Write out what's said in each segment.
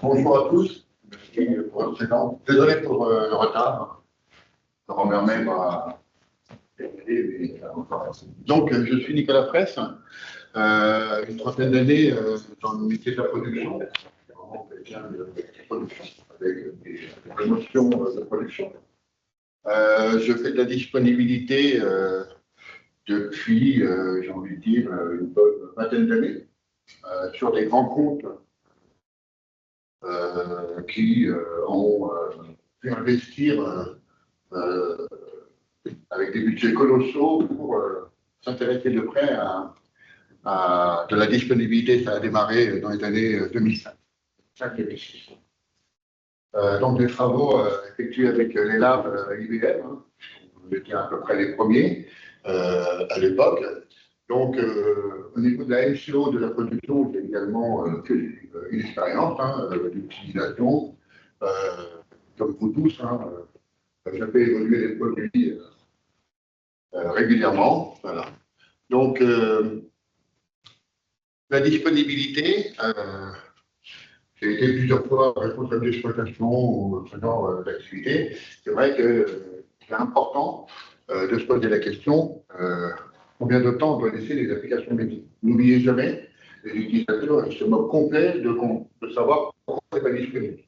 Bonjour à tous. Merci pour votre présence. Désolé pour le retard. Je remets même à... Donc, je suis Nicolas Fraisse. Une trentaine d'années dans le métier de la production. Vraiment quelqu'un de production, avec des notions de production. Je fais de la disponibilité depuis, j'ai envie de dire, une bonne vingtaine d'années, sur des grands comptes qui ont pu investir avec des budgets colossaux pour s'intéresser de près à de la disponibilité. Ça a démarré dans les années 2005. Donc des travaux effectués avec les labs IBM, hein. On était à peu près les premiers à l'époque. Donc au niveau de la MCO de la production, j'ai également une expérience d'utilisation, comme vous tous. Je fais évoluer les produits régulièrement. Voilà. Donc la disponibilité, j'ai été plusieurs fois responsable d'exploitation ou ce genre d'activité. C'est vrai que c'est important de se poser la question combien de temps on doit laisser les applications métiers. N'oubliez jamais, les utilisateurs se moquent complet de savoir pourquoi c'est pas disponible.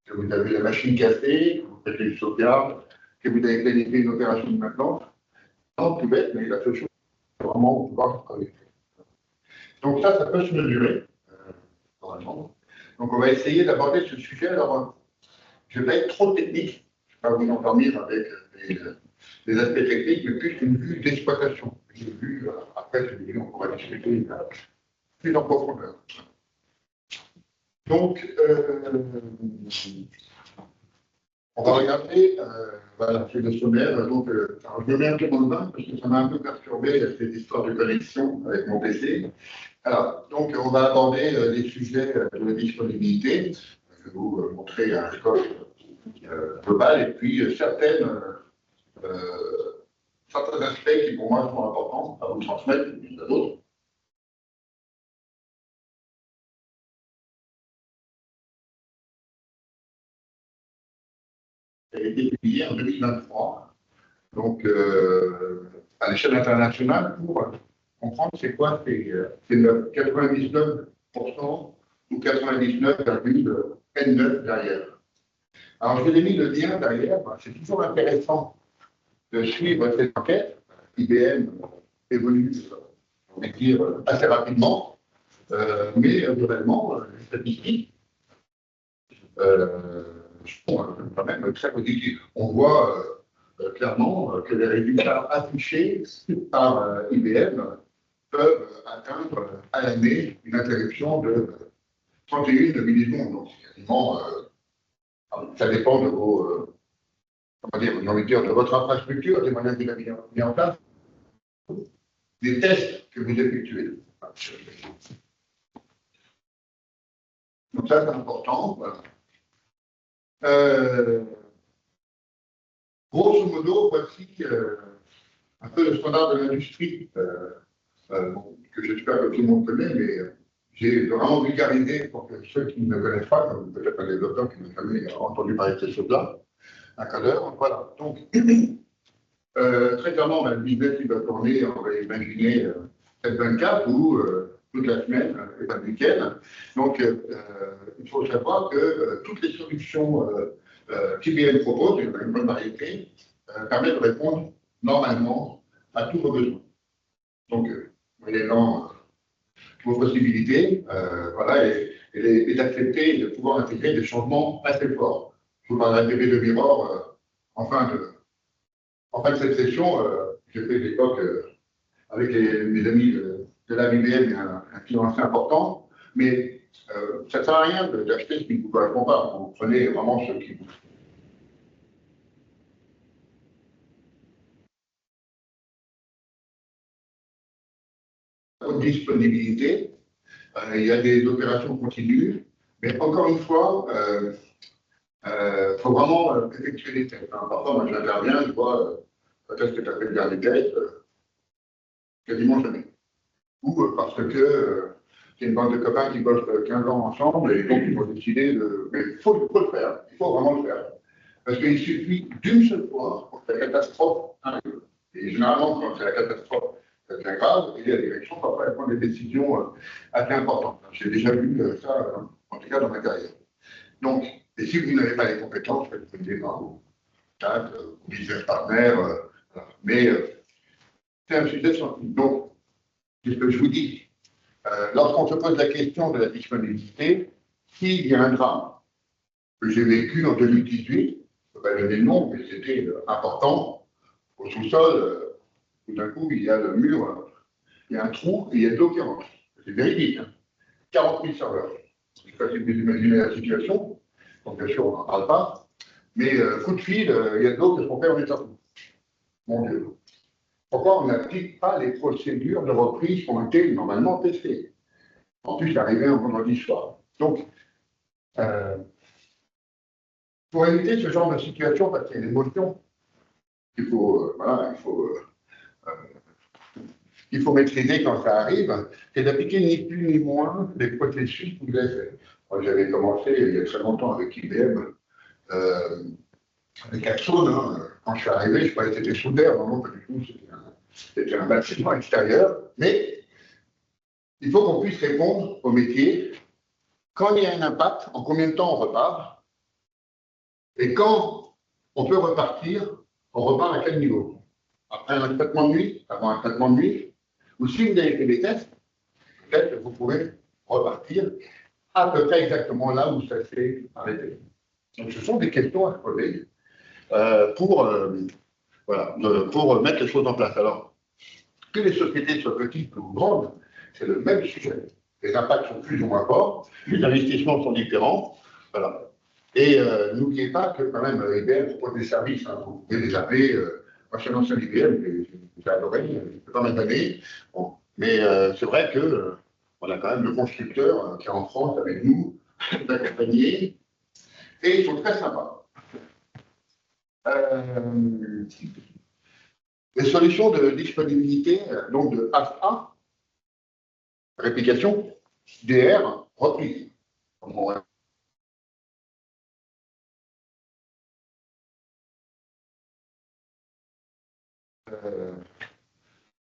Que vous avez la machine cassée, que vous faites une sauvegarde, que vous avez planifié une opération de maintenance. Non, tout bête, mais la seule chose, c'est vraiment pouvoir travailler. Donc ça peut se mesurer, normalement. Donc on va essayer d'aborder ce sujet. Alors, je vais être trop technique, je ne vais pas vous endormir avec des aspects techniques, mais plus une vue d'exploitation. Une vue, après, on pourra discuter plus en profondeur. Donc, on va regarder, voilà, c'est le sommaire. Donc, alors je me mets un peu dans le bain parce que ça m'a un peu perturbé cette histoire de connexion avec mon PC. Alors, donc, on va aborder les sujets de la disponibilité. Je vais vous montrer un scope global et puis certains aspects qui pour moi sont importants à vous transmettre, et à d'autres. Ça a été publié en 2023, donc à l'échelle internationale, pour comprendre c'est quoi, c'est 99% ou 99,9 derrière. Alors, je vous ai mis le lien derrière, c'est toujours intéressant de suivre cette enquête. IBM évolue, on va dire, assez rapidement, mais globalement, les statistiques sont quand même très positives. On voit clairement que les résultats affichés par IBM peuvent atteindre à l'année une interruption de 31 millisecondes. Donc, quasiment, ça dépend de vos, comment dire, j'ai envie de dire, de votre infrastructure, des moyens que vous avez mis en place, des tests que vous effectuez. Donc ça, c'est important. Voilà. Grosso modo, voici un peu le standard de l'industrie, que j'espère que tout le monde connaît, mais j'ai vraiment vulgarisé pour que ceux qui ne connaissent pas, comme peut-être un développeur qui n'a jamais entendu parler de ces choses-là, un codeur, voilà. Donc, très clairement, le business, il va tourner, on va imaginer 7/24 ou toute la semaine, et pas le week-end. Donc, il faut savoir que toutes les solutions qu'IBM propose, il y en a une bonne variété, permettent de répondre normalement à tous vos besoins. Donc, moyennant vos possibilités, voilà, et d'accepter de pouvoir intégrer des changements assez forts. Je vous parlerai de DB de Mirror en fin de cette session. J'ai fait l'époque avec mes amis de la IBM et un client assez important, mais ça ne sert à rien d'acheter ce qui ne vous correspond pas. Vous prenez vraiment ce qui vous. Disponibilité, il y a des opérations continues, mais encore une fois, faut vraiment effectuer des tests. Parfois, moi j'interviens, je vois quand est-ce que tu as fait le dernier test, quasiment jamais. Ou parce que c'est une bande de copains qui bossent 15 ans ensemble et donc ils vont décider de. Mais il faut le faire, il faut vraiment le faire. Parce qu'il suffit d'une seule fois pour que la catastrophe arrive. Et généralement, quand c'est la catastrophe, ça devient grave, et la direction parfois elle prend des décisions assez importantes. J'ai déjà vu ça, en tout cas dans ma carrière. Donc, et si vous n'avez pas les compétences, vous pouvez dire bravo, cadre, business partner, voilà. Mais c'est un sujet sensible. Donc, c'est ce que je vous dis. Lorsqu'on se pose la question de la disponibilité, s'il y a un drame que j'ai vécu en 2018, je ne peux pas donner le nom, mais c'était important, au sous-sol, tout d'un coup, il y a le mur, il y a un trou et il y a de l'eau qui rentre. C'est véridique, hein. 40 000 serveurs. Je ne sais pas si vous imaginez la situation, donc bien sûr, on n'en parle pas, mais coup de fil, il y a de l'eau qui sont faites en état. Mon Dieu. Pourquoi on n'applique pas les procédures de reprise qui ont été normalement testées? En plus, c'est arrivé un vendredi soir. Donc, pour éviter ce genre de situation, parce qu'il y a une émotion, voilà, il faut maîtriser quand ça arrive, c'est d'appliquer ni plus ni moins les processus que vous avez fait. Moi, j'avais commencé il y a très longtemps avec IBM, avec Axon. Hein. Quand je suis arrivé, je croyais que c'était soudeur, non, pas du tout, c'était un bâtiment extérieur, mais il faut qu'on puisse répondre au métier. Quand il y a un impact, en combien de temps on repart? Et quand on peut repartir, on repart à quel niveau? Après un traitement de nuit, avant un traitement de nuit, ou si vous avez fait des tests, peut-être que vous pourrez repartir à peu près exactement là où ça s'est arrêté. Donc ce sont des questions à se poser pour mettre les choses en place. Alors, que les sociétés soient petites ou grandes, c'est le même sujet. Les impacts sont plus ou moins forts, les investissements sont différents. Voilà. Et n'oubliez pas que quand même IBM propose des services, hein, vous pouvez les appeler. Moi, je suis un ancien IBM, j'ai adoré, c'est pas mal d'années. Bon. Mais c'est vrai que on a quand même le constructeur qui est en France avec nous, d'accompagner, et ils sont très sympas. Les solutions de disponibilité, donc de AFA, réplication, DR, reprise.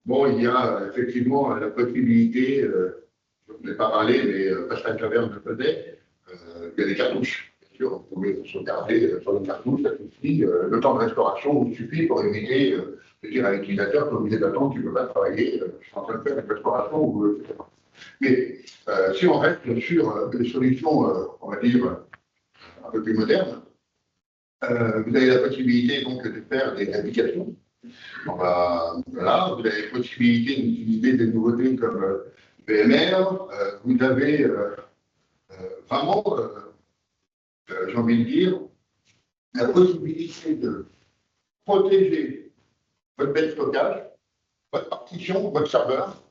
Bon, il y a effectivement la possibilité, je ne vais pas parler, mais Pascal Caverne le faisait, il y a des cartouches. Bien sûr, vous pouvez sauvegarder sur les cartouches, ça suffit. Le temps de restauration vous suffit pour éviter de dire à l'utilisateur que vous obligé d'attendre, tu ne peux pas travailler, je suis en train de faire une restauration, etc. Mais si on reste sur des solutions, on va dire, un peu plus modernes, vous avez la possibilité donc de faire des applications. Voilà, vous avez la possibilité d'utiliser des nouveautés comme VMware. Vous avez vraiment, j'ai envie de dire, la possibilité de protéger votre bête de stockage, votre partition, votre serveur,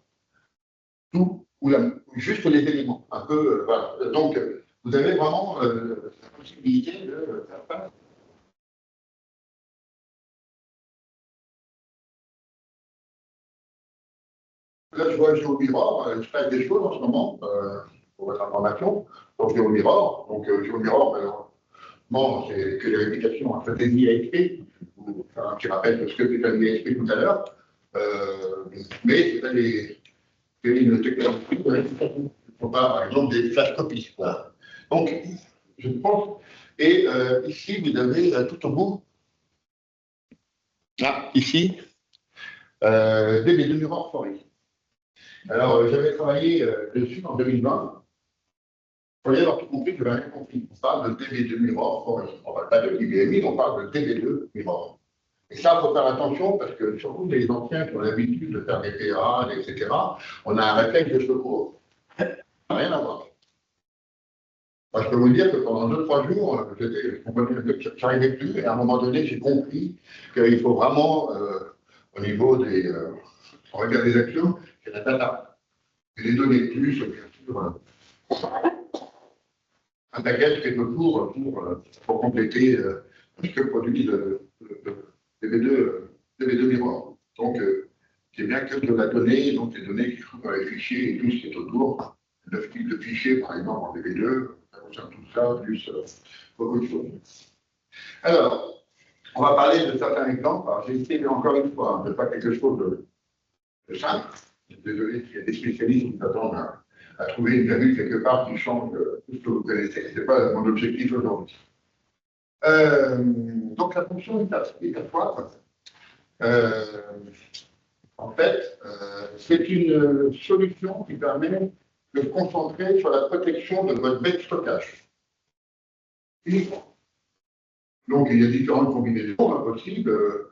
tout, ou juste les éléments. Un peu, voilà. Donc, vous avez vraiment la possibilité de faire face. Là, je vois GeoMirror, je fais des choses en ce moment, pour votre information, sur GeoMirror. Donc, GeoMirror, bon, c'est que les réplications en stratégie ASP. Enfin, un petit rappel de ce que c'est un ISP tout à l'heure. Mais c'est une technologie de réplication. Il ne faut pas, par exemple, des flash copies. Voilà. Donc, je pense. Et ici, vous avez tout au bout. Ah, ici, DB2 Mirror Forest. Alors, j'avais travaillé dessus en 2020. Il faut y avoir tout compris que je n'avais rien compris. On parle de DB2 Mirror Forest. On ne parle pas de IBMI, on parle de DB2 Mirror. Et ça, il faut faire attention parce que surtout les anciens qui ont l'habitude de faire des PA, etc., on a un réflexe de secours. Ça n'a rien à voir. Moi, je peux vous dire que pendant 2-3 jours, je n'arrivais plus et à un moment donné, j'ai compris qu'il faut vraiment, au niveau des, on va dire des actions, c'est la data. Et les données de plus, bien sûr, un package qui est autour pour compléter ce que produit le DB2 Mirror. Donc, c'est bien que de la donnée, donc les données qui sont dans les fichiers et tout ce qui est autour. 9 types de fichiers, par exemple, en DB2, ça concerne tout ça, plus beaucoup de choses. Alors, on va parler de certains exemples. Alors, j'ai essayé encore une fois de pas quelque chose de simple. Désolé s'il y a des spécialistes qui s'attendent à trouver une virgule quelque part qui change tout ce que vous connaissez. Ce n'est pas mon objectif aujourd'hui. Donc la fonction est à quoi en fait, c'est une solution qui permet de se concentrer sur la protection de votre baie de stockage. Uniquement. Donc il y a différentes combinaisons possibles.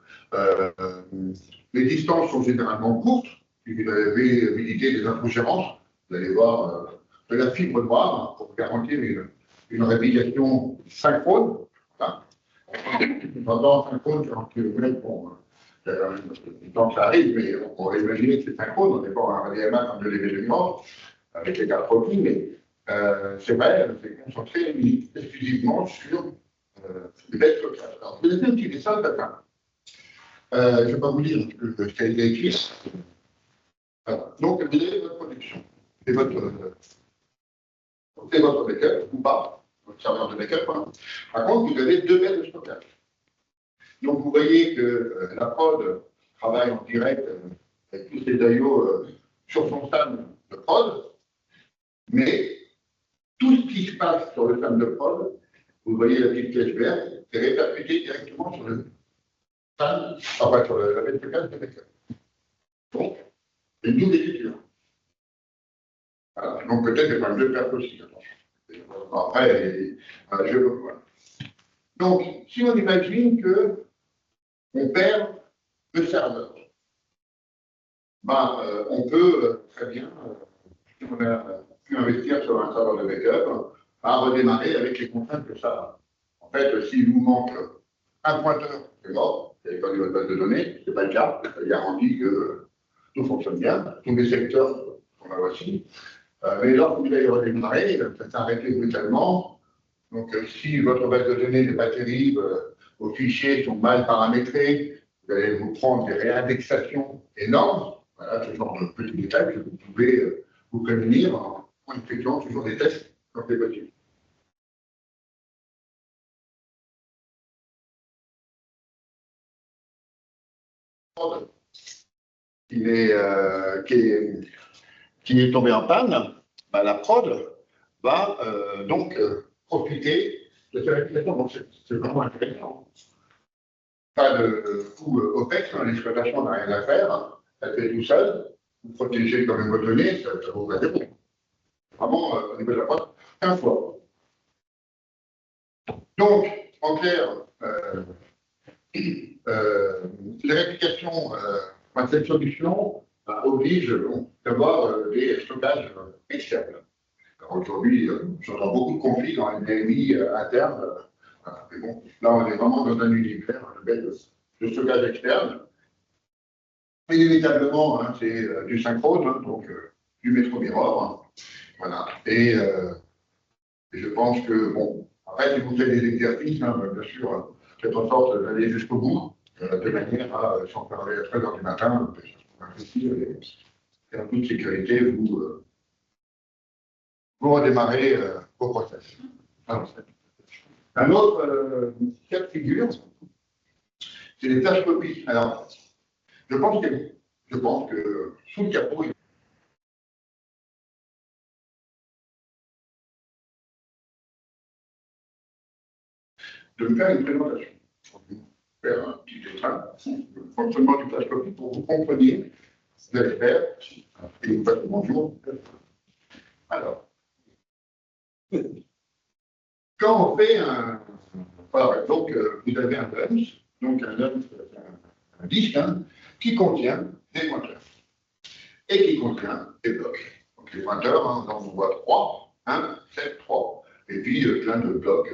Les distances sont généralement courtes. Si vous avez habilité des infogérances, vous allez voir de la fibre noire pour garantir une réplication synchrone. Hein. Pendant synchrone, 40 km, bon, du temps que ça arrive, mais on va imaginer que c'est synchrone, on n'est pas en RDMA comme de l'événement, avec les 4 produits, mais c'est vrai, c'est concentré exclusivement sur les bêtes locales. Alors, vous avez un petit dessin de data. Je ne vais pas vous dire ce qui a été écrit. Voilà. Donc, vous avez votre production. C'est votre backup, ou pas, votre serveur de backup. Hein. Par contre, vous avez 2 bêtes de stockage. Donc, vous voyez que la prod travaille en direct avec tous ces IO sur son SAN de prod, mais tout ce qui se passe sur le SAN de prod, vous voyez la petite pièce verte, est répercuté directement sur le SAN, enfin sur la bête de stockage de backup. Donc, c'est une double écriture. Voilà. Donc, peut-être que je perds aussi. Après, je veux voir. Donc, si on imagine que on perd le serveur, ben, on peut très bien, si on a pu investir sur un serveur de backup, à redémarrer avec les contraintes que ça a. En fait, s'il vous manque un pointeur, c'est mort, vous avez perdu votre base de données, ce n'est pas le cas, ça garantit que tout fonctionne bien, tous les secteurs sont là voici. Mais lorsque vous allez redémarrer, ça s'est arrêté brutalement. Donc, si votre base de données n'est pas terrible, vos fichiers sont mal paramétrés, vous allez vous prendre des réindexations énormes. Voilà, ce genre de petits détails que vous pouvez vous prévenir en effectuant toujours des tests quand c'est possible. Qui est tombé en panne, ben, la prod va donc profiter de cette réplication. Donc, c'est vraiment intéressant. Pas de coût OPEX, hein, l'exploitation n'a rien à faire, ça fait tout seul, vous protégez quand même vos données, ça vaut pas zéro. Vraiment, au niveau de la prod, un fois. Donc, en clair, les réplications, cette solution oblige d'avoir des stockages externes. Aujourd'hui, j'entends beaucoup de conflits dans les DMI internes. Mais bon, là, on est vraiment dans un univers de stockage externe. Inévitablement, hein, c'est du synchrone, hein, donc du métro mirror. Hein, voilà. Et je pense que, bon, après, si vous faites des exercices, hein, bien sûr, faites en sorte d'aller jusqu'au bout, de manière à, sans faire à 13h du matin, et en toute sécurité, vous redémarrez vos process. Alors, un autre cas de figure, c'est les tâches copies. Alors, je pense que sous le capot, de me faire une présentation. Je vais faire un petit extrait, le fonctionnement du tâche copie pour que vous compreniez ce que vous allez faire et vous passez bonjour. Alors, quand on fait un. Voilà, donc, vous avez un dump, donc un dump, un disque, hein, qui contient des pointeurs et qui contient des blocs. Donc, les pointeurs, hein, on en voit 3, 1, 7, 3, et puis plein de blocs.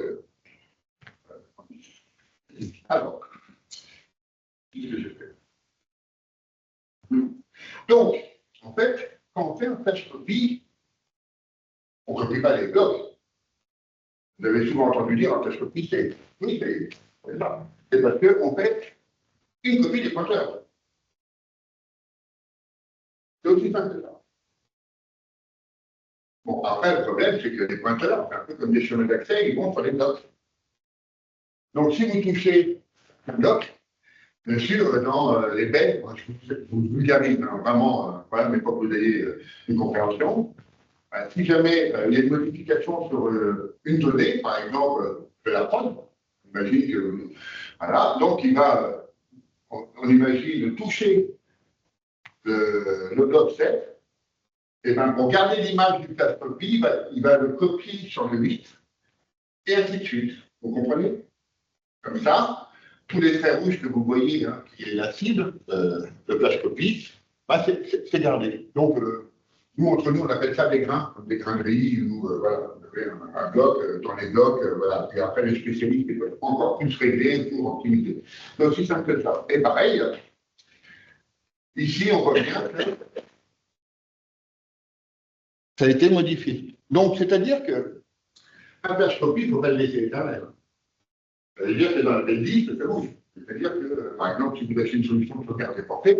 Alors, qu'est-ce que j'ai fait? Donc, en fait, quand on fait un tâche copie, on ne copie pas les blocs. Vous avez souvent entendu dire un tâche copie, c'est. Oui, c'est ça. C'est parce qu'on fait une copie des pointeurs. C'est aussi simple que ça. Bon, après, le problème, c'est que les pointeurs, c'est un peu comme des chemins d'accès, ils vont sur les blocs. Donc, si vous touchez un bloc, bien sûr, dans les baies, je vous vulgarise hein, vraiment, voilà, mais pas que vous ayez une compréhension. Si jamais il y a une modification sur une donnée, par exemple, de la prod, imagine que, voilà, donc il va, on imagine toucher le bloc 7, et bien pour garder l'image du flash copy, il va le copier sur le 8, et ainsi de suite. Vous comprenez? Comme ça, tous les traits rouges que vous voyez, hein, qui est la cible de flash copy, bah, c'est gardé. Donc, nous, entre nous, on appelle ça des grains, comme des grains gris, ou voilà, vous avez un bloc, dans les blocs, voilà. Et après, les spécialistes, ils peuvent encore plus régler pour optimiser. C'est aussi simple que ça. Et pareil, ici, on voit bien que ça a été modifié. Donc, c'est-à-dire que un flash copy, il ne faut pas le laisser éternel. C'est-à-dire que dans la belle liste, c'est bon. C'est-à-dire que, par exemple, si vous achetez une solution de sauvegarde déportée,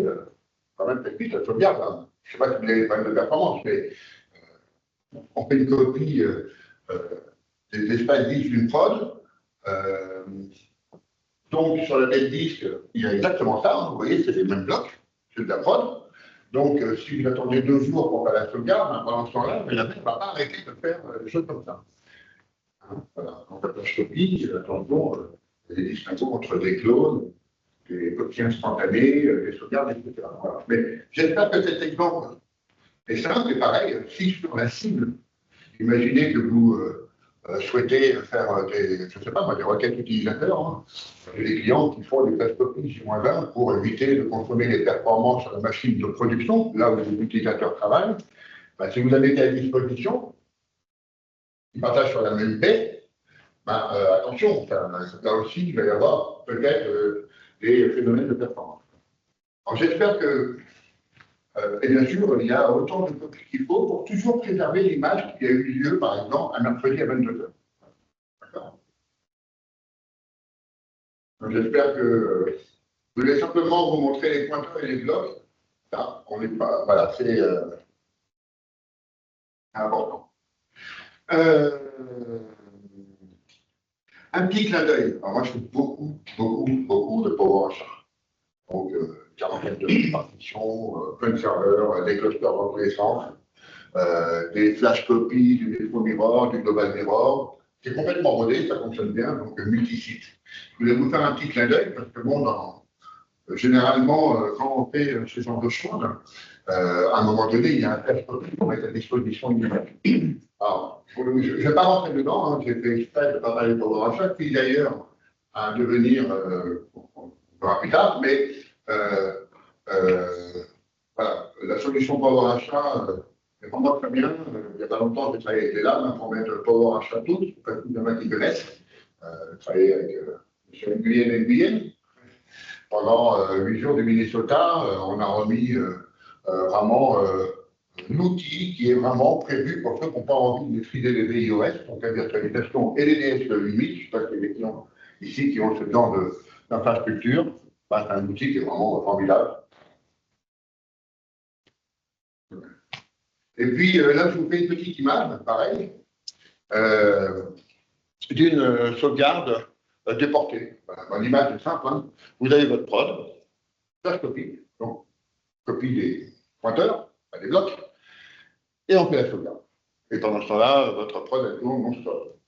quand même, peut-être vite, la sauvegarde. Hein. Je ne sais pas si vous avez des problèmes de performance, mais on fait une copie des espaces disques d'une prod. Donc, sur la belle disque, il y a exactement ça. Hein. Vous voyez, c'est les mêmes blocs, c'est de la prod. Donc, si vous attendez 2 jours pour faire la sauvegarde, hein, pendant ce temps-là, la belle ne va pas arrêter de faire des choses comme ça. Voilà. Donc, la flash copie, attention, il y a des distinguos entre des clones, des copies instantanées, des sauvegardes, etc. Voilà. Mais j'espère que cet exemple est simple et pareil, si sur la cible, imaginez que vous souhaitez faire des, je sais pas moi, des requêtes utilisateurs, hein. Il y a des clients qui font des flash copies J-1 pour éviter de consommer les performances sur la machine de production, là où l'utilisateur travaille. Ben, si vous avez à disposition, ils partagent sur la même paix, ben, attention, là aussi, il va y avoir peut-être des phénomènes de performance. Alors j'espère que, et bien sûr, il y a autant de copies qu'il faut pour toujours préserver l'image qui a eu lieu, par exemple, un mercredi à 22h. D'accord. Donc j'espère que je vais simplement vous montrer les pointeurs et les blocs. Ça, on n'est pas, voilà, c'est important. Un petit clin d'œil. Alors moi, je fais beaucoup de Power Achat. Donc, 40 de partitions, plein de serveurs, des clusters de reconnaissance, des flash copies, du Metro Mirror, du Global Mirror. C'est complètement rodé, ça fonctionne bien, donc multi-site. Je voulais vous faire un petit clin d'œil parce que bon, généralement, quand on fait ce genre de choses, à un moment donné, il y a un flash copy pour mettre à disposition une image. Alors, je ne vais pas rentrer dedans, hein, j'ai fait exprès de pas parler de Power Achat, puis d'ailleurs à devenir, on verra plus tard, mais voilà, la solution Power Achat est vraiment très bien. Il n'y a pas longtemps, j'ai travaillé avec les lames pour mettre Power Achat tous, pas tous les gens qui connaissent. Travaillé avec M. Nguyen. Pendant 8 jours du Minnesota, on a remis vraiment l'outil qui est vraiment prévu pour ceux qui n'ont pas envie de maîtriser les VIOS, donc la virtualisation et les DS8. Je ne sais pas si les clients ici qui ont ce genre d'infrastructure. C'est un outil qui est vraiment formidable. Et puis là, je vous fais une petite image, pareil, d'une sauvegarde déportée. Voilà. L'image est simple. Hein. Vous avez votre prod, flash copie, donc copie des pointeurs, des blocs, et on fait la sauvegarde. Et pendant ce temps-là, votre prod, elle tourne non-stop.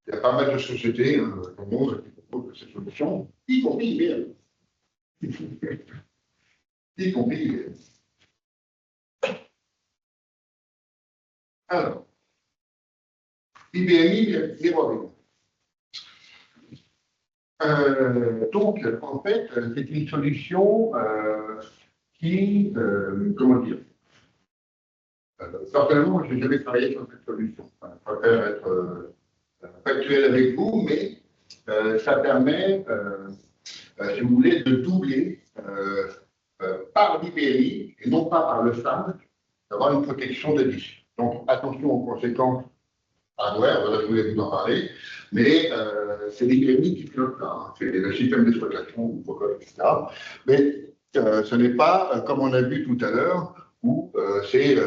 Il y a pas mal de sociétés dans le monde qui proposent ces solutions, y compris IBM. Y compris IBM. Alors, IBM Mirroring. Donc, en fait, c'est une solution qui, comment dire, personnellement, je n'ai jamais travaillé sur cette solution. Je préfère être factuel avec vous, mais ça permet, si vous voulez, de doubler par l'IBRI et non pas par le SAM, d'avoir une protection de disque. Donc, attention aux conséquences hardware, voilà, je voulais vous en parler, mais c'est l'IBRI qui pilote ça, hein. C'est le système d'exploitation, etc. Mais ce n'est pas, comme on a vu tout à l'heure, où c'est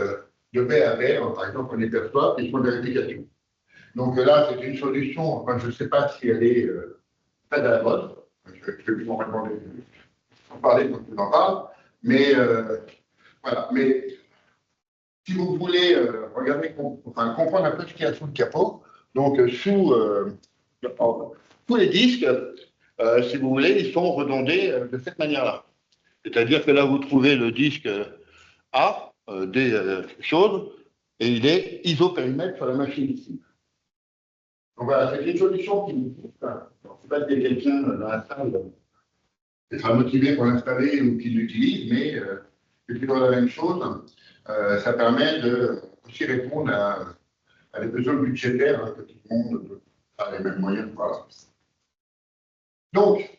de pair à pair, par exemple, on les perçoit et font des réplications. Donc là, c'est une solution, enfin, je ne sais pas si elle est très à la mode, je vais plus en parler quand tu en parles, mais voilà. Mais si vous voulez regarder, enfin, comprendre un peu ce qu'il y a sous le capot, donc tous les disques, si vous voulez, ils sont redondés de cette manière-là. C'est-à-dire que là, vous trouvez le disque A, des choses, et il est isopérimètre sur la machine ici. Donc voilà, c'est une solution qui, enfin, je ne sais pas s'il y a quelqu'un dans la salle qui sera motivé pour l'installer ou qui l'utilise, mais c'est toujours la même chose. Ça permet de aussi répondre à des besoins budgétaires, hein, que tout le monde a les mêmes moyens. Voilà. Donc,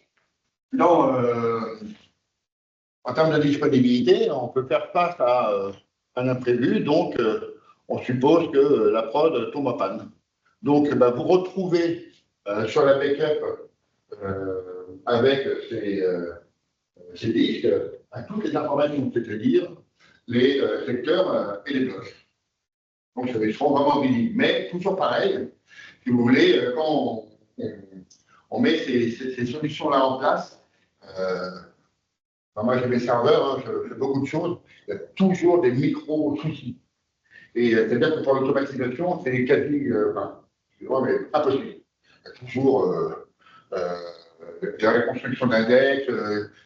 en termes de disponibilité, on peut faire face à un imprévu, donc on suppose que la prod tombe en panne. Donc, vous retrouvez sur la backup avec ces disques toutes les informations, c'est-à-dire les secteurs et les blocs. Donc, ils seront vraiment visibles. Mais toujours pareil, si vous voulez, quand on met ces solutions-là en place, moi j'ai mes serveurs, hein, je fais beaucoup de choses, il y a toujours des micro-soucis. Et c'est-à-dire que pour l'automatisation, c'est quasi, mais impossible. Il y a toujours la reconstruction d'index,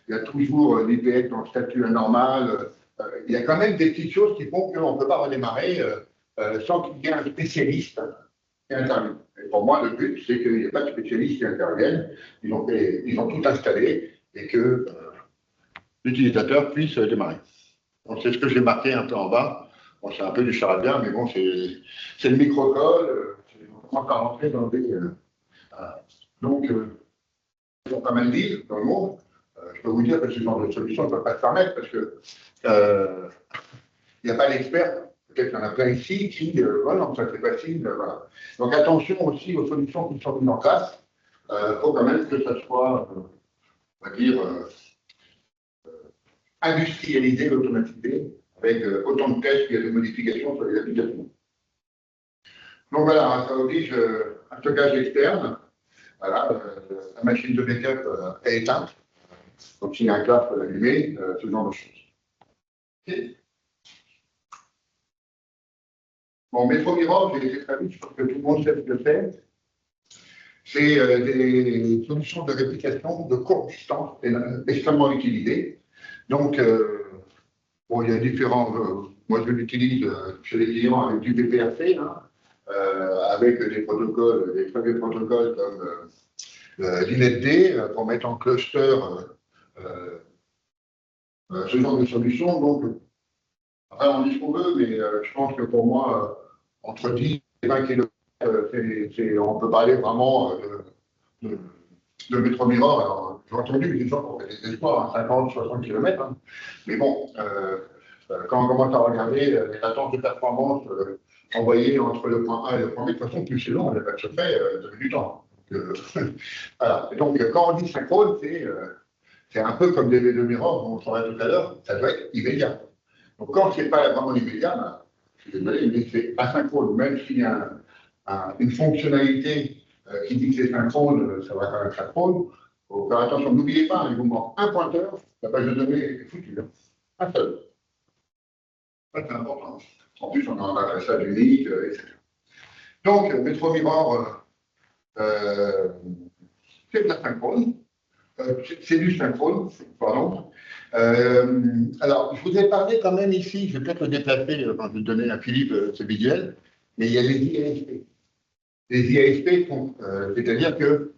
il y a toujours l'IPS dans le statut anormal. Il y a quand même des petites choses qui font qu'on ne peut pas redémarrer sans qu'il y ait un spécialiste qui intervienne. Et pour moi, le but, c'est qu'il n'y ait pas de spécialistes qui interviennent. Ils ont tout installé et que l'utilisateur puisse démarrer. Donc, c'est ce que j'ai marqué un peu en bas. Bon, c'est un peu du charabia, mais bon, c'est le microcode. On commence à rentrer dans des. Donc, ils ont pas mal dit dans le monde. Je peux vous dire que ce genre de solution ne peut pas se permettre parce que il n'y a pas d'experts. Peut-être qu'il y en a plein ici qui, non, ça c'est facile. Voilà. Donc, attention aussi aux solutions qui sont mises en place. Il faut quand même que ça soit, on va dire, industrialisé, automatisé, avec autant de tests qu'il y a de modifications sur les applications. Donc voilà, ça oblige un stockage externe. Voilà, la machine de backup est éteinte. Donc s'il y a un clap allumé, ce genre de choses. Okay. Bon, MetroMirror, j'ai été très vite, je pense que tout le monde sait ce que c'est. C'est des solutions de réplication de courte distance extrêmement utilisées. Donc, bon, il y a différents. Moi, je l'utilise chez les clients avec du BPRC, hein, avec des protocoles, des premiers protocoles comme l'INetD pour mettre en cluster ce genre de solution. Donc, après, on dit ce qu'on veut, mais je pense que pour moi, entre 10 et 20 km, on peut parler vraiment de MetroMirror. Alors, j'ai entendu des gens qui ont fait des espoirs à 50, 60 km, hein. Mais bon, quand on commence à regarder les attentes de performance envoyées entre le point A et le point B, de toute façon, plus c'est long, le patch se fait, ça met du temps. Voilà. Et donc, quand on dit synchrone, c'est un peu comme des V2Mirror dont on parlait tout à l'heure, ça doit être immédiat. Donc, quand ce n'est pas vraiment immédiat, je suis désolé, mais c'est asynchrone, même s'il y a une fonctionnalité qui dit que c'est synchrone, ça va quand même synchrone. Il faut faire attention, n'oubliez pas, il vous manque un pointeur, la page de données est foutue. Un seul. Ça, c'est important. En plus, on a un adressage unique, etc. Donc, MetroMirror, c'est de la synchrone. C'est du synchrone, pardon. Alors, je vous ai parlé quand même ici, je vais peut-être le déplacer, je vais donner à Philippe ce visuel, mais il y a les IASP. Les IASP sont, c'est-à-dire que,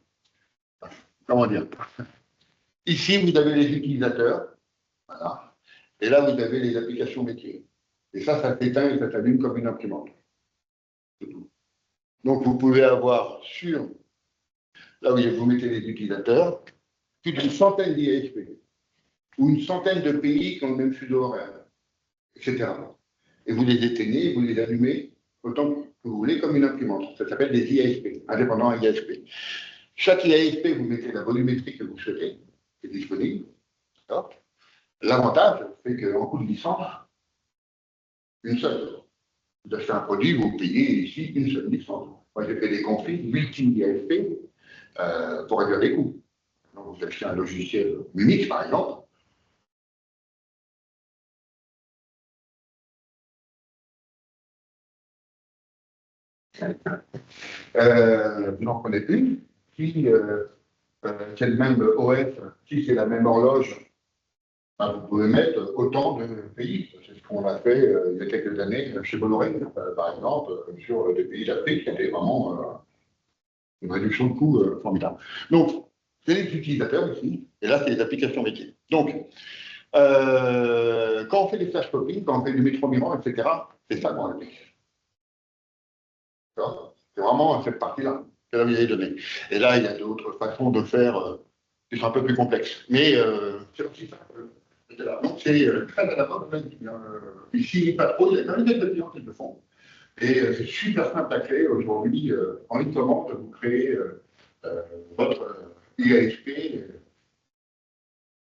comment dire, ici vous avez les utilisateurs, voilà, et là vous avez les applications métiers. Et ça s'éteint et ça s'allume comme une imprimante. Donc vous pouvez avoir sur, là où vous mettez les utilisateurs, plus d'une centaine d'IASP, ou une centaine de pays qui ont le même fuseau horaire, etc. Et vous les éteignez, vous les allumez autant que vous voulez comme une imprimante. Ça s'appelle des IASP, indépendants IASP. Chaque IASP, vous mettez la volumétrie que vous souhaitez, qui est disponible. L'avantage, c'est qu'en coût de licence, une seule. Vous achetez un produit, vous payez ici une seule licence. Moi, j'ai fait des conflits multi-ISP pour réduire les coûts. Donc, vous achetez un logiciel Unix, par exemple. Vous en prenez une qui c'est le même OS, si c'est la même horloge, ben, vous pouvez mettre autant de pays. C'est ce qu'on a fait il y a quelques années chez Bolloré, par exemple, sur des pays d'Afrique. C'était vraiment une réduction de coûts formidable. Donc, c'est les utilisateurs ici, et là, c'est les applications métiers. Donc, quand on fait des flash copy, quand on fait du métro miroir, etc., c'est ça qu'on applique. C'est vraiment cette partie-là, c'est là où il y a les données. Et là, il y a d'autres façons de faire qui sont un peu plus complexes. Mais c'est aussi ça. Donc, c'est très à la mode. Ici, pas trop, il y a quand même des clients qui le font. Et c'est super simple à créer aujourd'hui. En une commande, vous créez votre IASP.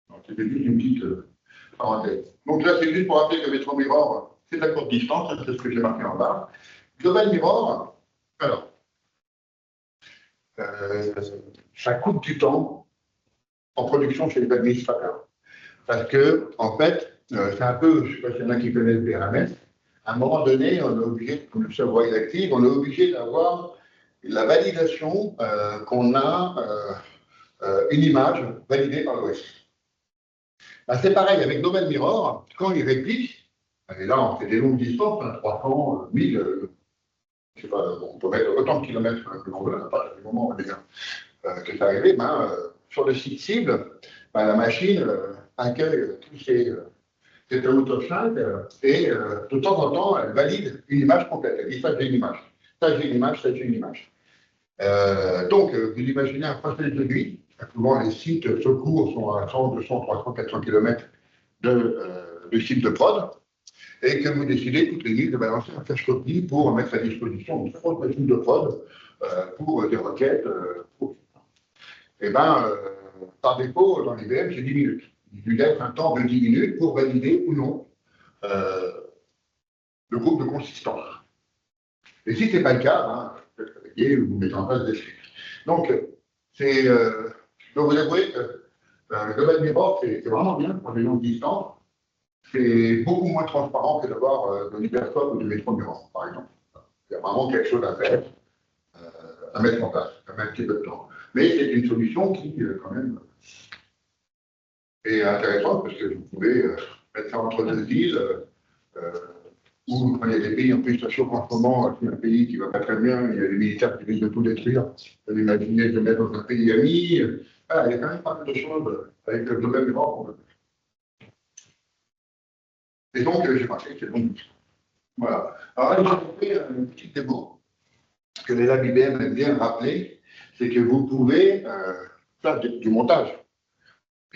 Donc, c'est juste une petite parenthèse. Donc là, c'est juste pour rappeler que Metro Mirror, c'est de la courte distance, c'est ce que j'ai marqué en bas. Global Mirror, alors, ça coûte du temps en production chez les administrateurs. Parce que, en fait, c'est un peu, je ne sais pas s'il y en a qui connaissent des RMS, à un moment donné, on est obligé, comme le savoir est actif, on est obligé d'avoir la validation qu'on a une image validée par l'OS. Ben, c'est pareil avec Global Mirror, quand il réplique, et là on fait des longues distances, 300, 1000, je sais pas, on peut mettre autant de kilomètres que l'on veut, à partir du moment où on est que ça arrive, sur le site cible, la machine accueille tous ces autoflingues et de temps en temps, elle valide une image complète. Elle dit ça, j'ai une image. Ça, j'ai une image, ça, j'ai une image. Donc, vous imaginez un procès de nuit. Souvent, les sites secours sont à 100, 200, 300, 400 km de sites de prod et que vous décidez toutes les nuits de balancer un flash copy pour mettre à disposition une très grosse machine de prod pour des requêtes. Et bien, par défaut, dans l'IBM, c'est 10 minutes. Il lui laisse un temps de 10 minutes pour valider ou non le groupe de consistance. Et si ce n'est pas le cas, vous faites réveiller ou vous mettez en place des scripts. Donc, je dois vous avouer que le Global Mirror, c'est vraiment bien pour les longues distances. C'est beaucoup moins transparent que d'avoir de l'hyperscope ou du métro Mirror, par exemple. Il y a vraiment quelque chose à faire, à mettre en place. Ça met un petit peu de temps. Mais c'est une solution qui, quand même, est intéressante parce que vous pouvez mettre ça entre deux îles. Ou vous prenez des pays en plus, ça chauffe en ce moment, c'est un pays qui ne va pas très bien, il y a des militaires qui risquent de tout détruire. Vous imaginez de mettre dans un pays ami. Ah, il y a quand même pas mal de choses avec le Global Mirror. Et donc, j'ai marqué que c'est bon. Voilà. Alors là, j'ai fait une petite démo que les labs IBM aiment bien rappeler, c'est que vous pouvez faire du montage.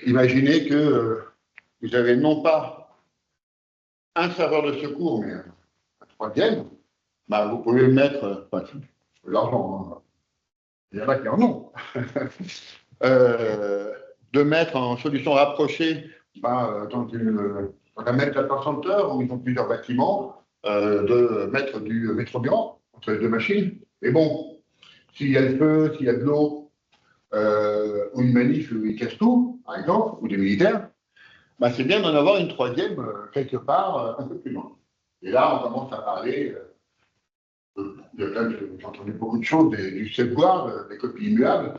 Imaginez que vous avez non pas un serveur de secours, mais un troisième, vous pouvez mettre l'argent. Hein. Il y en a qui en ont. De mettre en solution rapprochée dans un même data center où ils ont plusieurs bâtiments, de mettre du métro miroir entre les deux machines. Et bon, s'il y a le feu, s'il y a de l'eau, ou une manif où ils cassent tout, par exemple, ou des militaires, c'est bien d'en avoir une troisième quelque part un peu plus loin. Et là, on commence à parler, j'ai entendu beaucoup de choses, du safeguard, des copies immuables.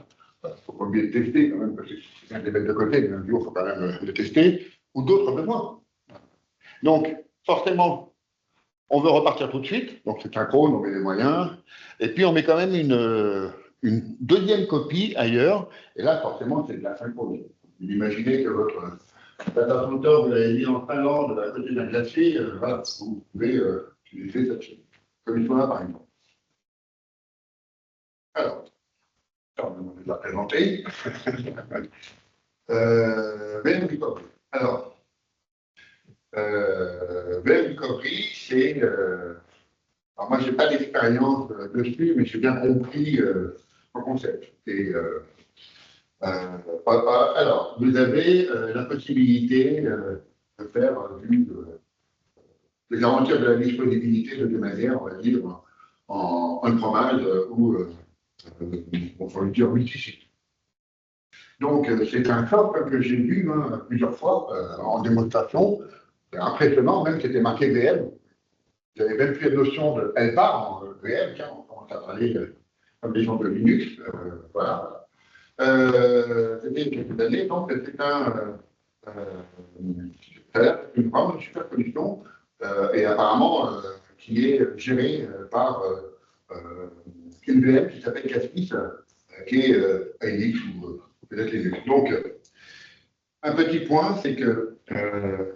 Il ne faut pas oublier de tester quand même, parce que c'est bien de les mettre de côté, mais un jour, il faut quand même les tester, ou d'autres besoins. Donc, forcément, on veut repartir tout de suite, donc c'est synchrone, on met les moyens, et puis on met quand même une deuxième copie ailleurs, et là, forcément, c'est de la synchrone. Vous imaginez que votre data center, vous l'avez mis en Finlande, à côté d'un glacier, voilà, vous pouvez utiliser cette chaîne, comme il faut là, par exemple. Alors, on va la présenter. VM Recovery. Alors, VM Recovery, c'est. Alors, moi, je n'ai pas d'expérience dessus, mais j'ai bien compris le concept. Et, alors, vous avez la possibilité de faire de de garantir de la disponibilité de manière, on va dire, en on-premise ou, on va le dire, multi-site. Donc, c'est un socle que j'ai vu plusieurs fois en démonstration. C'est impressionnant, même c'était marqué VM. J'avais même plus la notion de LBAR en VM, tiens, on commence à parler comme des gens de Linux. Voilà. C'était il y a quelques années, donc c'était une vraiment super solution et apparemment qui est gérée par une VM qui s'appelle Caspis, qui est ANX ou peut-être Linux. Donc, un petit point, c'est que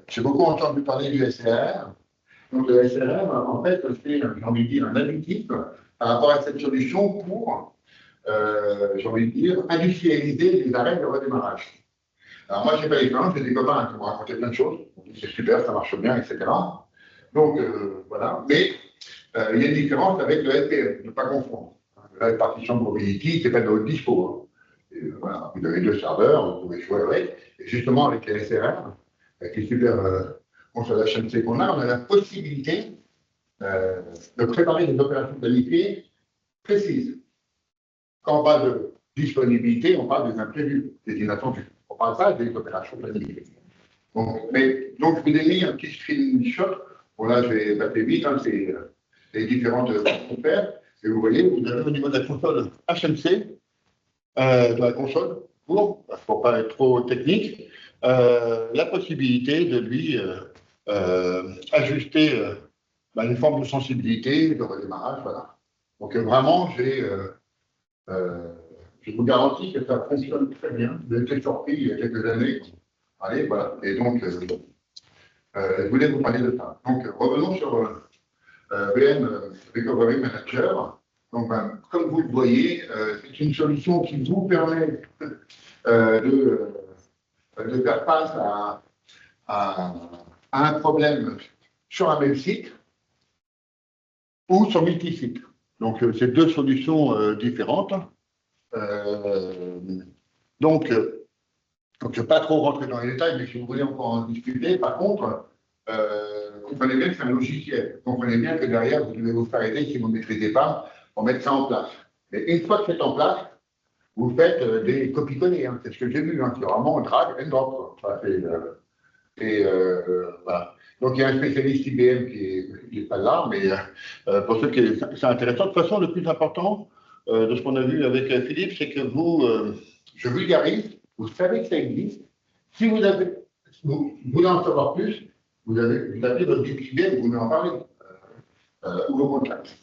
j'ai beaucoup entendu parler du SRR. Donc, le SRR, en fait, c'est, j'ai envie de dire, un additif par rapport à cette solution pour, j'ai envie de dire, industrialiser les arrêts de redémarrage. Alors, moi, je n'ai pas l'expérience, j'ai des copains qui m'ont raconté plein de choses. C'est super, ça marche bien, etc. Donc, voilà. Mais il y a une différence avec le SPM, ne pas confondre. La répartition de mobility, ce n'est pas de haute dispo. Hein. Voilà. Vous avez 2 serveurs, vous pouvez jouer avec. Et justement, avec les SRR, avec les super consoles HMC qu'on a, on a la possibilité de préparer des opérations planifiées précises. Quand on parle de disponibilité, on parle des imprévus, des inattendus. On ne parle pas des opérations planifiées. Donc, je vous ai mis un petit screenshot. Bon, là, je vais passer vite, hein, c'est les différentes faire. Et vous voyez, vous avez au niveau de la console HMC, de la console, pour ne pas être trop technique, la possibilité de lui ajuster une forme de sensibilité, de redémarrage, voilà. Donc vraiment, je vous garantis que ça fonctionne très bien. J'ai été surpris il y a quelques années. Allez, voilà. Et donc, je voulais vous parler de ça. Donc, revenons sur VM Recovery Manager. Donc, comme vous le voyez, c'est une solution qui vous permet de faire face à un problème sur un même site ou sur multi-sites. Donc, c'est 2 solutions différentes. Donc, je ne vais pas trop rentrer dans les détails, mais si vous voulez encore en discuter, par contre, comprenez bien que c'est un logiciel. Comprenez bien que derrière, vous devez vous faire aider si vous ne maîtrisez pas pour mettre ça en place. Mais une fois que c'est en place, vous faites des copies-collées. Hein. C'est ce que j'ai vu. Hein. C'est vraiment drag and drop. Enfin, voilà. Donc, il y a un spécialiste IBM qui n'est pas là, mais pour ceux qui c'est intéressant. De toute façon, le plus important de ce qu'on a vu avec Philippe, c'est que je vulgarise, vous savez que ça existe. Si vous voulez en savoir plus, vous avez votre guide IBM, vous voulez en parler, ou vos contacts.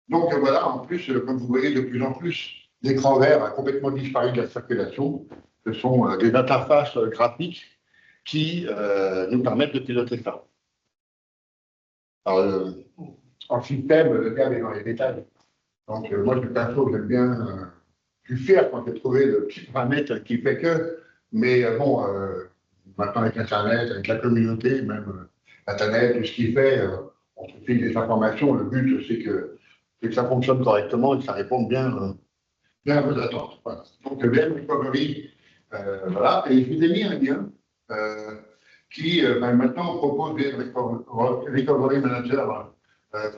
Donc voilà, en plus, comme vous voyez de plus en plus, l'écran vert a complètement disparu de la circulation. Ce sont des interfaces graphiques qui nous permettent de piloter ça. Alors, en système, le terme est dans les détails. Donc moi, je perso, j'aime bien, je suis fier quand j'ai trouvé le petit paramètre qui fait que, mais bon, maintenant avec Internet, avec la communauté, même Internet, tout ce qui fait, on se fait des informations. Le but, c'est que ça fonctionne correctement et que ça réponde bien à vos attentes. Voilà. Donc, VM Recovery, voilà. Et je vous ai mis un lien qui, maintenant, propose VM Recovery Manager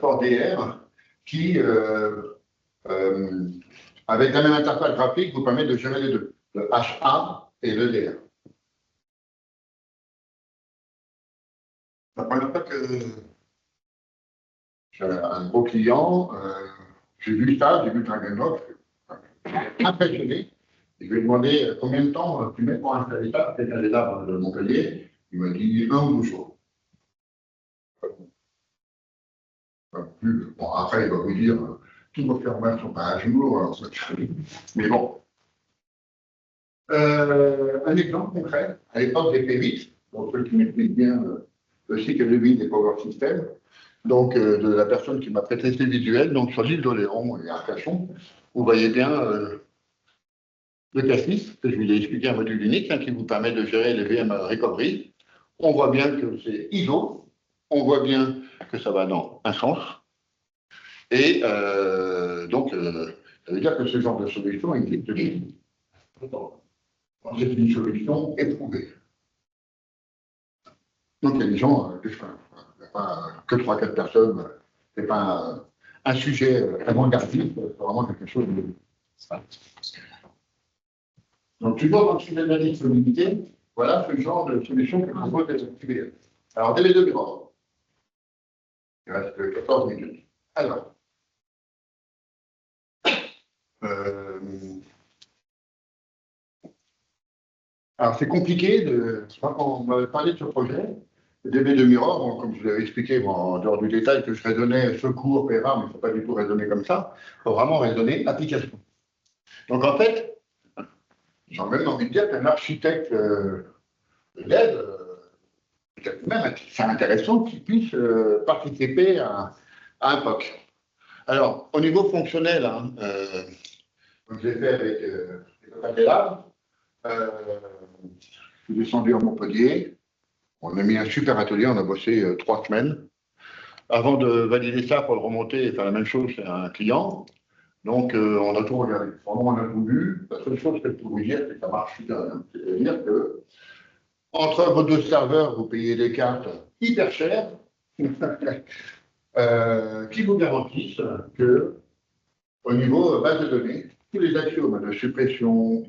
for DR qui, avec la même interface graphique, vous permet de gérer les deux, le HA et le DR. La première fois que j'ai un gros client, j'ai vu ça, j'ai vu Dragonbox, impressionné. Et je lui ai demandé combien de temps tu mets pour installer ça. C'était un état de Montpellier. Il m'a dit 1 ou 2 jours. Bon, après, il va vous dire toutes vos fermations sont pas à jour. Alors, mais bon. Un exemple concret. À l'époque des P8, pour ceux qui maîtrisent bien le cycle de vie des Power Systems, donc de la personne qui m'a prêté ces visuels, donc sur l'île d'Oléron et Arcachon, vous voyez bien le Caspis, que je vous ai expliqué, un module unique qui vous permet de gérer les VM recovery. On voit bien que c'est ISO, on voit bien que ça va dans un sens. Et donc, ça veut dire que ce genre de solution existe bien. C'est une solution éprouvée. Donc, il y a des gens, il n'y a pas que 3-4 personnes, c'est pas un sujet avant-gardiste, c'est vraiment quelque chose de. Donc, toujours dans le sujet de la disponibilité, voilà ce genre de solution que propose les activités. Alors, délai de bureau. Il reste 14 minutes. Euh, alors c'est compliqué de. Quand on m'avait parlé de ce projet, le DB de Mirror, bon, comme je l'avais expliqué bon, en dehors du détail que je raisonnais secours, PRA, mais il ne faut pas du tout raisonner comme ça. Il faut vraiment raisonner application. Donc en fait, j'ai même envie de dire qu'un architecte d'aide, peut-être même c'est intéressant qu'il puisse participer à un POC. Alors, au niveau fonctionnel, hein, comme je l'ai fait avec les copains des labs, je suis descendu à Montpellier. On a mis un super atelier, on a bossé 3 semaines. Avant de valider ça pour le remonter et faire la même chose chez un client, donc on a tout regardé. Vraiment, on a tout vu. La seule chose que je peux vous dire, c'est que ça marche super bien. C'est-à-dire que entre vos 2 serveurs, vous payez des cartes hyper chères qui vous garantissent que, au niveau base de données, tous les axiomes de suppression,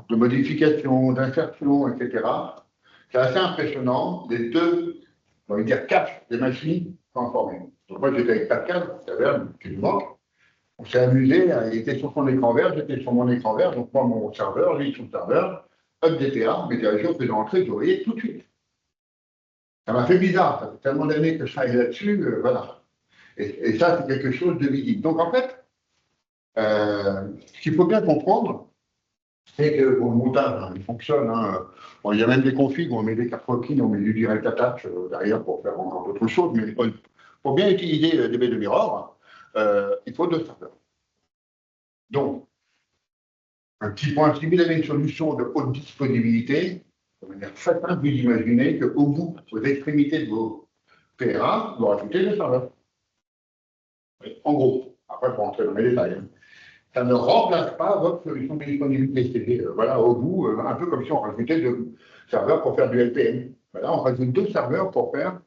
de modification, d'insertion, etc., c'est assez impressionnant, les 2, on va dire 4 des machines transformées. Donc moi j'étais avec 4 qui nous manque. On s'est amusé, il était sur son écran vert, j'étais sur mon écran vert, donc moi mon serveur, lui son serveur, up DTA, médiation faisait entrer, je voyais tout de suite. Ça m'a fait bizarre, ça fait tellement d'années que je travaille là-dessus, voilà. Et ça, c'est quelque chose de visible. Donc en fait, ce qu'il faut bien comprendre, c'est que bon, le montage, hein, il fonctionne. Hein. Bon, il y a même des configs où on met des cartes routines, on met du direct attach derrière pour faire encore d'autres choses. Mais pour bien utiliser DB de Mirror, il faut 2 serveurs. Donc, un petit point, si vous avez une solution de haute disponibilité, de manière très simple, vous imaginez qu'au bout, aux extrémités de vos PRA, vous rajoutez 2 serveurs. En gros, après, pour entrer dans les détails. Hein. Ça ne remplace pas votre solution de disponibilité. C'est voilà, au bout, un peu comme si on rajoutait 2 serveurs pour faire du LPM. Voilà, on rajoute 2 serveurs pour faire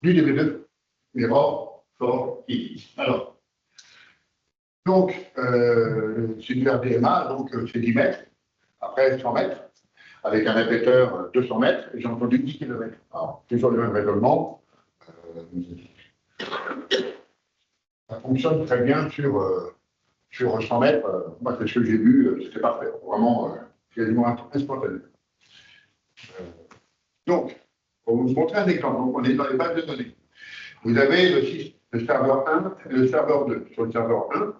du DB2, Mirror for Easy. Alors, donc, c'est du RDMA, donc c'est 10 mètres, après 100 mètres, avec un répéteur 200 mètres, et j'ai entendu 10 km. Alors, toujours le même raisonnement. Ça fonctionne très bien sur 100 mètres, moi, c'est ce que j'ai vu, c'était parfait. Vraiment, quasiment instantané. Donc, pour vous montrer un exemple, donc on est dans les bases de données. Vous avez le serveur 1 et le serveur 2. Sur le serveur 1,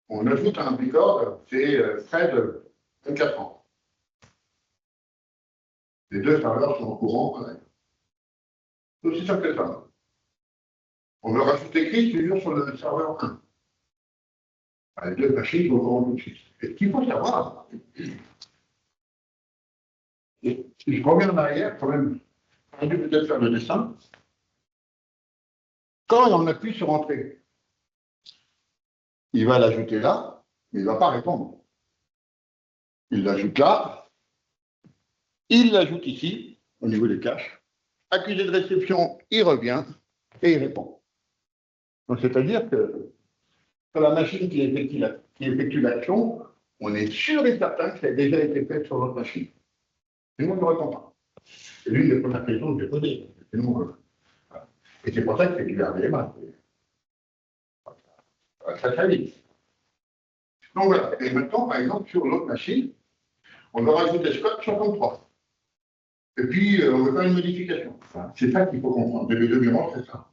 on ajoute un record, c'est près de 24 ans. Les 2 serveurs sont au courant. Ouais. C'est aussi simple que ça. On veut rajouter Chris toujours sur le serveur 1. Les 2 machines sont au courant tout de suite. Et ce qu'il faut savoir, et si je reviens en arrière, quand même, on a dû peut-être faire le dessin. Quand on appuie sur Entrée, il va l'ajouter là, mais il ne va pas répondre. Il l'ajoute là, il l'ajoute ici, au niveau des caches. Accusé de réception, il revient et il répond. Donc, c'est-à-dire que sur la machine qui effectue l'action, on est sûr et certain que ça a déjà été fait sur l'autre machine. Sinon, on ne répond pas. C'est l'une des premières questions que j'ai posées. Et c'est pour ça que c'est du RDMA. Très très vite. Donc voilà. Et maintenant, par exemple, sur l'autre machine, on va rajouter Scott 63. Et puis, on va faire une modification. Enfin, c'est ça qu'il faut comprendre. Les 2 miroirs, c'est ça.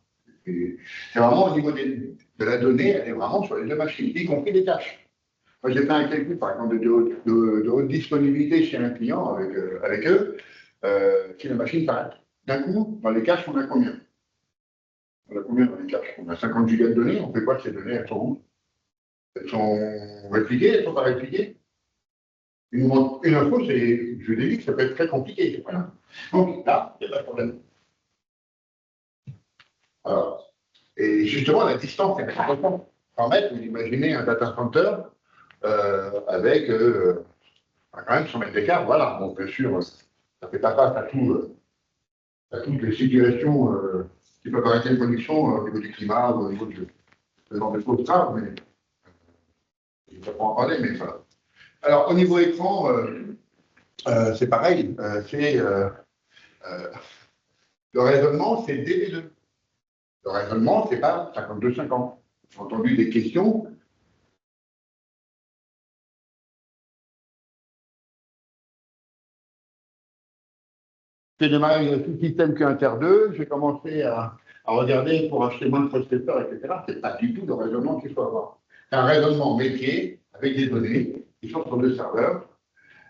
C'est vraiment au niveau de la donnée, elle est vraiment sur les 2 machines, y compris les tâches. Moi, j'ai fait un calcul, par exemple, de haute disponibilité chez un client avec eux, si la machine s'arrête. D'un coup, dans les caches, on a combien? On a combien dans les caches? On a 50 gigas de données, on fait quoi de ces données? Elles sont où? Elles sont répliquées, elles ne sont pas répliquées? Une info, je l'ai dit que ça peut être très compliqué. Voilà. Donc là, il n'y a pas de problème. Alors, et justement, la distance est importante. En fait, vous imaginez un data center avec quand même 100 mètres d'écart. Voilà, bon, bien sûr, ça ne fait pas face à tout à toutes les situations qui peuvent arrêter une production au niveau du climat ou au niveau de des choses graves, mais je ne vais pas en parler, mais voilà. Alors, au niveau écran, c'est pareil. Le raisonnement, c'est DB2. Le raisonnement, c'est pas 52-50. J'ai entendu des questions. J'ai démarré tout système Q1 2, j'ai commencé à regarder pour acheter moins de processeurs, etc. C'est pas du tout le raisonnement qu'il faut avoir. C'est un raisonnement métier avec des données qui sont sur le serveur.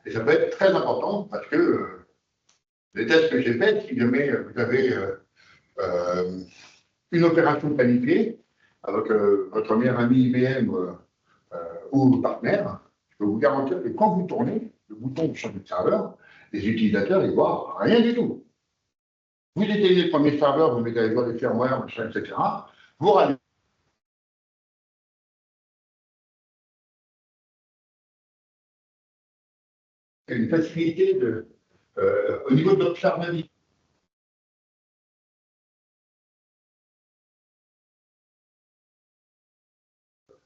Et ça peut être très important parce que les tests que j'ai faits, si jamais vous avez une opération planifiée avec votre meilleur ami IBM ou partenaire, je peux vous garantir que quand vous tournez le bouton sur le serveur, les utilisateurs ne voient rien du tout. Vous éteignez le premier serveur, vous mettez à jour les firmware, machin, etc. Vous rallumez. Une facilité au niveau de l'observabilité.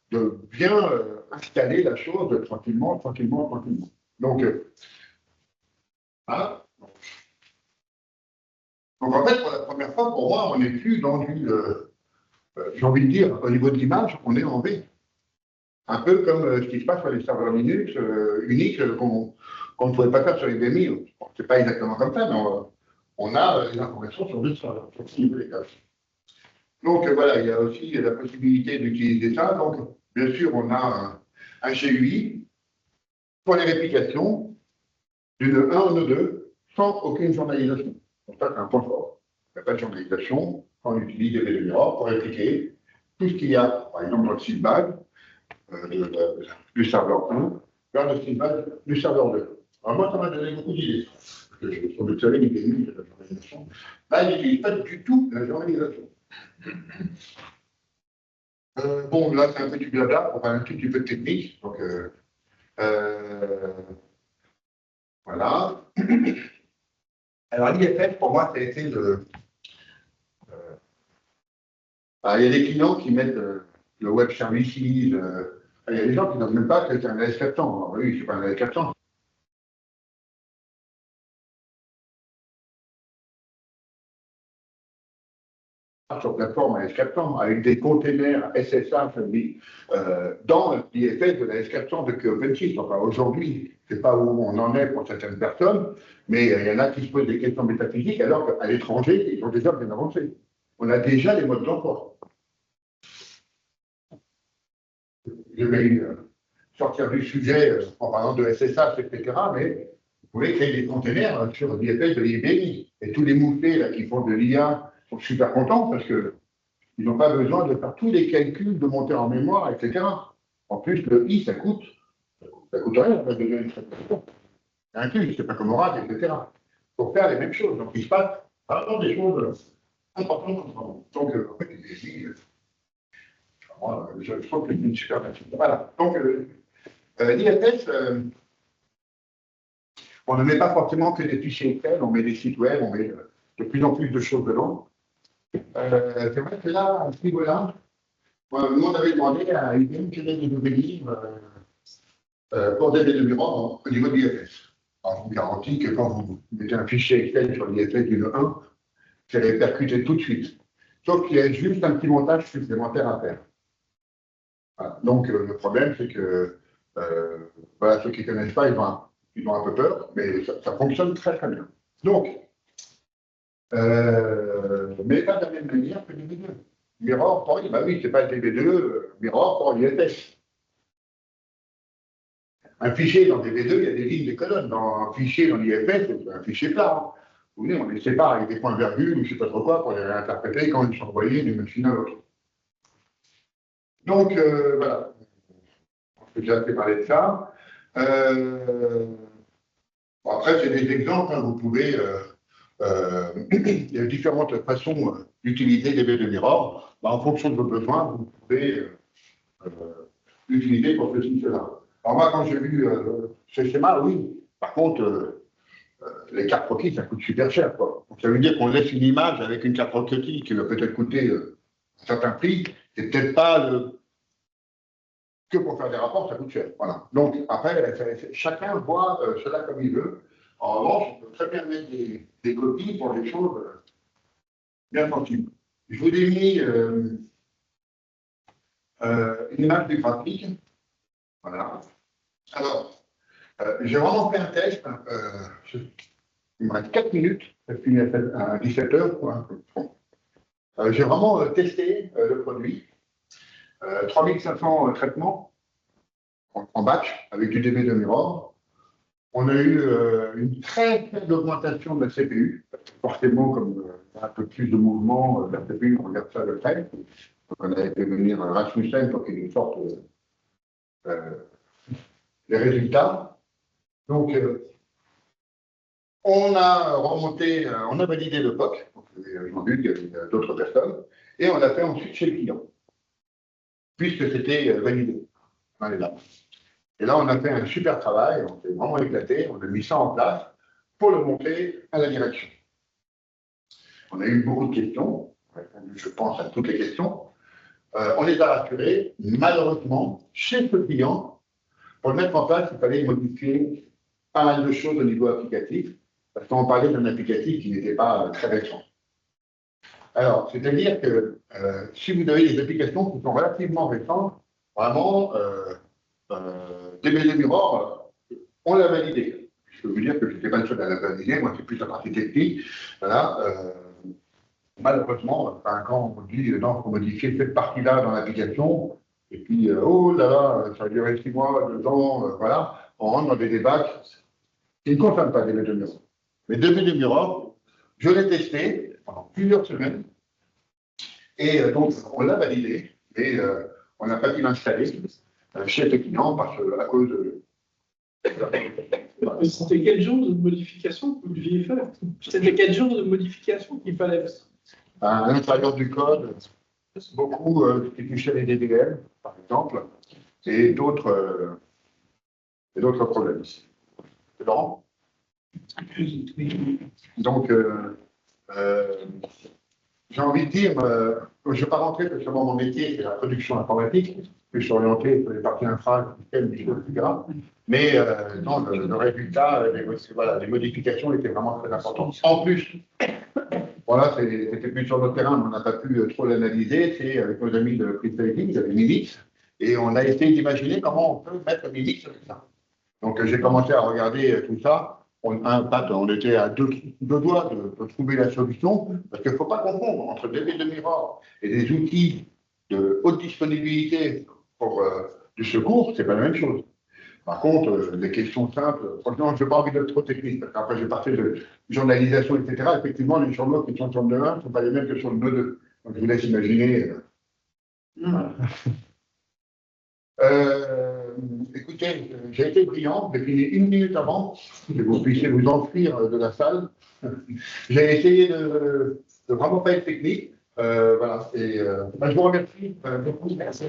De bien installer la chose tranquillement, tranquillement, tranquillement. Donc, voilà. Donc, en fait, pour la première fois, pour moi, on n'est plus dans du, j'ai envie de dire, au niveau de l'image, on est en V. Un peu comme ce qui se passe sur les serveurs Linux uniques qu'on ne pouvait pas faire sur les BMI. Bon, c'est pas exactement comme ça, mais on a les informations sur deux serveurs, sur ce niveau des tâches. Donc voilà, il y a aussi la possibilité d'utiliser ça. Donc, bien sûr, on a un GUI pour les réplications d'une 1 en 2 sans aucune journalisation. Donc ça, c'est un point fort. Il n'y a pas de journalisation. On utilise des mirrors pour répliquer tout ce qu'il y a, par exemple, dans le feedback du serveur 1 vers le feedback du serveur 2. Alors moi, ça m'a donné beaucoup d'idées. Parce que sur le soleil, il y a eu de la journalisation. Là, il n'utilise pas du tout la journalisation. Bon, là, c'est un peu du blabla, on va un tout petit peu de technique. Donc, voilà. Alors, l'IFS, pour moi, ça a été le. Il y a des clients qui mettent le web services. Il y a des gens qui n'ont même pas que c'est un AS400. Oui, c'est pas un AS400. Sur plateforme AS400 avec des containers SSH dans l'IFS de la S400 depuis OpenShift. Enfin, aujourd'hui, je ne sais pas où on en est pour certaines personnes, mais il y en a qui se posent des questions métaphysiques alors qu'à l'étranger, ils ont déjà bien avancé. On a déjà les modes d'emploi. Je vais sortir du sujet en parlant de SSH, etc., mais vous pouvez créer des containers sur l'IFS de l'IBM. Et tous les mouflés là, qui font de l'IA sont super contents parce que ils n'ont pas besoin de faire tous les calculs, de monter en mémoire, etc. En plus, le I, ça coûte rien, ça devient une traduction. C'est inclus, c'est pas comme Oracle, etc. Pour faire les mêmes choses. Donc, il se passe vraiment des choses importantes. Donc, en fait, je trouve que c'est une super machine. Voilà. Donc, l'IFS, on ne met pas forcément que des fichiers Excel, on met des sites web, on met de plus en plus de choses dedans. C'est vrai que là, à ce niveau-là, nous, on avait demandé à IBM quel est le nouvel livre pour des bureaux au niveau de l'IFS. Alors, je vous garantis que quand vous mettez un fichier Excel sur l'IFS d'une 1, c'est répercuté tout de suite. Sauf qu'il y a juste un petit montage supplémentaire à faire. Voilà. Donc, le problème, c'est que voilà, ceux qui ne connaissent pas, ils ont un peu peur, mais ça fonctionne très, très bien. Donc, mais pas de la même manière que DB2. Mirror pour bah oui, c'est pas DB2, Mirror pour l'IFS. Un fichier dans DB2, il y a des lignes, des colonnes. Dans un fichier dans l'IFS, c'est un fichier plat. Vous voyez, on les sépare avec des points-virgules ou je ne sais pas trop quoi pour les réinterpréter quand ils sont envoyés d'une machine à l'autre. Donc, voilà. On peut déjà fait parler de ça. Bon, après, c'est des exemples. Hein, vous pouvez. Il y a différentes façons d'utiliser des DB2 Mirror. En fonction de vos besoins, vous pouvez l'utiliser pour ceci, cela. Alors moi, quand j'ai vu ce schéma, oui. Par contre, les cartes croquis, ça coûte super cher, quoi. Donc, ça veut dire qu'on laisse une image avec une carte croquis qui va peut-être coûter un certain prix, c'est peut-être pas que pour faire des rapports, ça coûte cher. Voilà. Donc, après, chacun voit cela comme il veut. En revanche, on peut très bien mettre des copies pour des choses bien sensibles. Je vous ai mis une image du graphique. Voilà. Alors, j'ai vraiment fait un test. Il me reste 4 minutes, ça finit à 17 heures. J'ai vraiment testé le produit. 3500 traitements en batch avec du DB2 Mirror. On a eu une très faible augmentation de la CPU. Forcément, comme un peu plus de mouvement, la CPU, on regarde ça de près. Donc, on a fait venir Rasmussen pour qu'il nous sorte les résultats. Donc, on a remonté, on a validé le POC. J'en ai vu qu'il y avait d'autres personnes. Et on l'a fait ensuite chez le client, puisque c'était validé. On est là. Et là, on a fait un super travail, on s'est vraiment éclaté, on a mis ça en place pour le montrer à la direction. On a eu beaucoup de questions, on a répondu, je pense, à toutes les questions. On les a rassurés. Malheureusement, chez ce client, pour le mettre en place, il fallait modifier pas mal de choses au niveau applicatif, parce qu'on parlait d'un applicatif qui n'était pas très récent. Alors, c'est-à-dire que si vous avez des applications qui sont relativement récentes, vraiment, DB2 Mirror, on l'a validé. Je peux vous dire que je n'étais pas le seul à la valider, moi c'est plus la partie technique. Voilà, malheureusement, quand on dit non, il faut modifier cette partie-là dans l'application, et puis oh là là, ça a duré 6 mois, 2 ans, voilà, on rentre dans des débats qui ne concernent pas DB2 Mirror. Mais DB2 Mirror, je l'ai testé pendant plusieurs semaines, et donc on l'a validé, mais on n'a pas pu l'installer chez les clients à cause de. C'était quel genre de modification que vous deviez faire? C'était quel genre de modification qu'il fallait faire? À l'intérieur du code, beaucoup qui touchaient les DDL, par exemple, et d'autres problèmes. C'est Laurent? Donc, j'ai envie de dire, je ne vais pas rentrer parce que mon métier, c'est la production informatique, je suis orienté sur les parties infra, etc. Mais non, le résultat, les modifications étaient vraiment très importantes. En plus, voilà, c'était plus sur notre terrain, mais on n'a pas pu trop l'analyser, c'est avec nos amis de Prestyling, de Mimix, et on a essayé d'imaginer comment on peut mettre Mimix avec ça. Donc j'ai commencé à regarder tout ça. On était à deux doigts de trouver la solution, parce qu'il ne faut pas confondre entre DB2 Mirror et des outils de haute disponibilité pour du secours, c'est pas la même chose. Par contre, les questions simples, franchement, je n'ai pas envie d'être trop technique, parce qu'après j'ai parlé de journalisation, etc. Effectivement, les journaux qui sont sur le nœud 1 ne sont pas les mêmes que sur le nœud 2. Donc je vous laisse imaginer. Écoutez, j'ai été brillant, j'ai fini 1 minute avant, que vous puissiez vous enfuir de la salle. J'ai essayé de vraiment pas être technique. Voilà, et je vous remercie beaucoup. Merci.